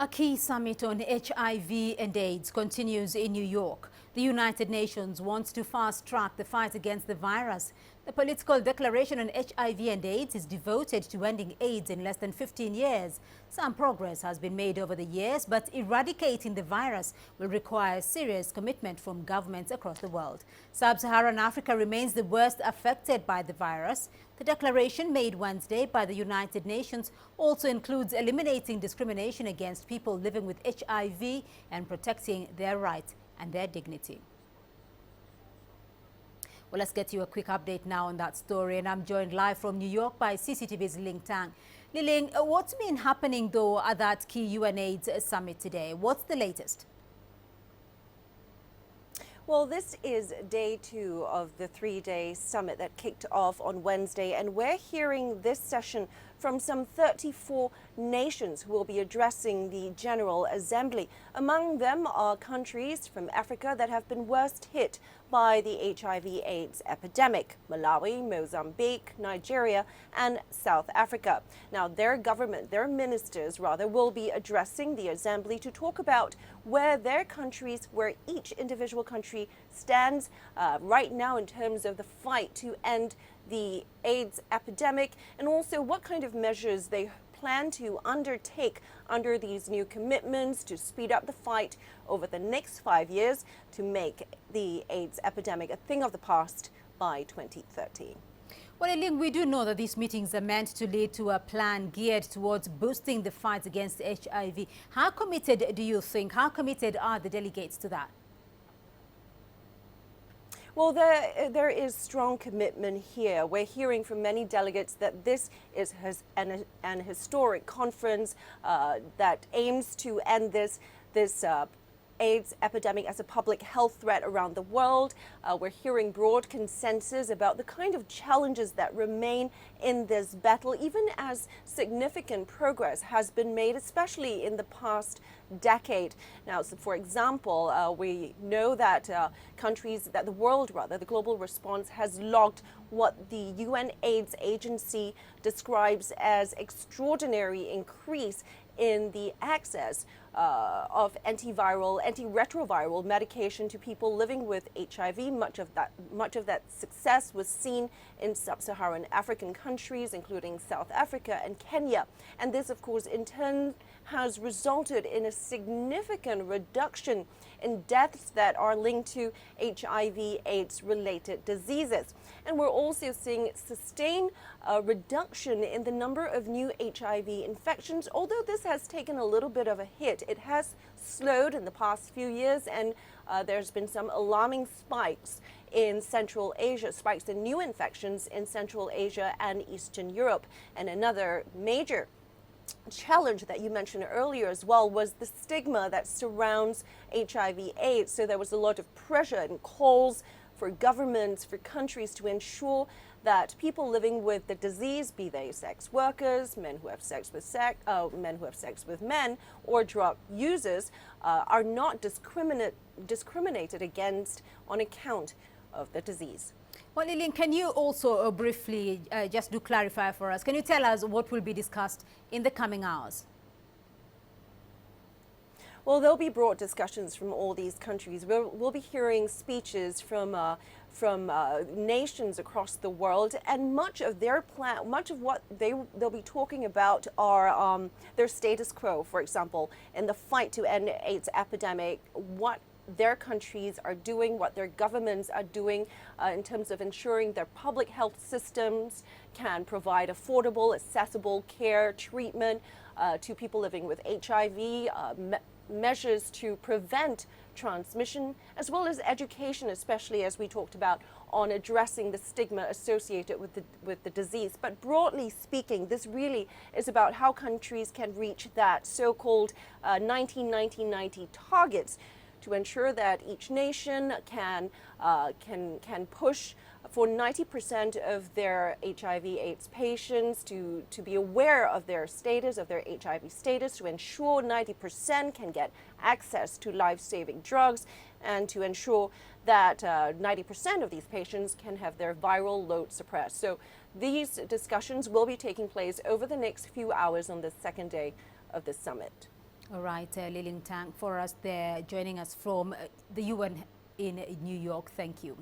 A key summit on HIV and AIDS continues in New York. The United Nations wants to fast-track the fight against the virus. The political declaration on HIV and AIDS is devoted to ending AIDS in less than 15 years. Some progress has been made over the years, but eradicating the virus will require serious commitment from governments across the world. Sub-Saharan Africa remains the worst affected by the virus. The declaration made Wednesday by the United Nations also includes eliminating discrimination against people living with HIV and protecting their rights and their dignity. Well, let's get you a quick update now on that story. And I'm joined live from New York by CCTV's Ling Tang. Ling, what's been happening, though, at that key UN AIDS summit today? What's the latest? Well, this is day 2 of the 3-day summit that kicked off on Wednesday, and we're hearing this session from some 34 nations who will be addressing the General Assembly. Among them are countries from Africa that have been worst hit by the HIV/AIDS epidemic: Malawi, Mozambique, Nigeria, and South Africa. Now, their ministers will be addressing the Assembly to talk about where each individual country stands right now in terms of the fight to end the AIDS epidemic, and also what kind of measures they plan to undertake under these new commitments to speed up the fight over the next 5 years to make the AIDS epidemic a thing of the past by 2030. Well, Ling, we do know that these meetings are meant to lead to a plan geared towards boosting the fight against HIV. How committed do you think, how committed are the delegates to that? Well, there is strong commitment here. We're hearing from many delegates that this is an historic conference that aims to end this AIDS epidemic as a public health threat around the world. We're hearing broad consensus about the kind of challenges that remain in this battle, even as significant progress has been made, especially in the past decade. Now, so for example, we know that the global response has logged what the UN AIDS agency describes as extraordinary increase in the access of antiretroviral medication to people living with HIV. Much of that success was seen in Sub-Saharan African countries, including South Africa and Kenya. And this, of course, in turn has resulted in a significant reduction in deaths that are linked to HIV/AIDS related diseases. And we're also seeing sustained reduction in the number of new HIV infections. Although this has taken a little bit of a hit, it has slowed in the past few years, and there's been some alarming spikes in Central Asia, spikes in new infections in Central Asia and Eastern Europe. And another major challenge that you mentioned earlier as well was the stigma that surrounds HIV/AIDS. So there was a lot of pressure and calls for governments, for countries to ensure that people living with the disease, be they sex workers, men who have sex with men, or drug users, are not discriminated against on account of the disease. Well, Lillian, can you also briefly just do clarify for us? Can you tell us what will be discussed in the coming hours? Well, there'll be broad discussions from all these countries. We'll be hearing speeches from nations across the world, and much of what they'll be talking about are their status quo. For example, in the fight to end AIDS epidemic, what their countries are doing, what their governments are doing in terms of ensuring their public health systems can provide affordable, accessible care, treatment to people living with HIV, measures to prevent transmission, as well as education, especially as we talked about on addressing the stigma associated with the disease. But broadly speaking, this really is about how countries can reach that so-called 1990 targets to ensure that each nation can push for 90% of their HIV/AIDS patients to be aware of their status, of their HIV status, to ensure 90% can get access to life-saving drugs, and to ensure that 90% of these patients can have their viral load suppressed. So these discussions will be taking place over the next few hours on the second day of the summit. All right, Liling Tang, for us there, joining us from the UN in New York. Thank you.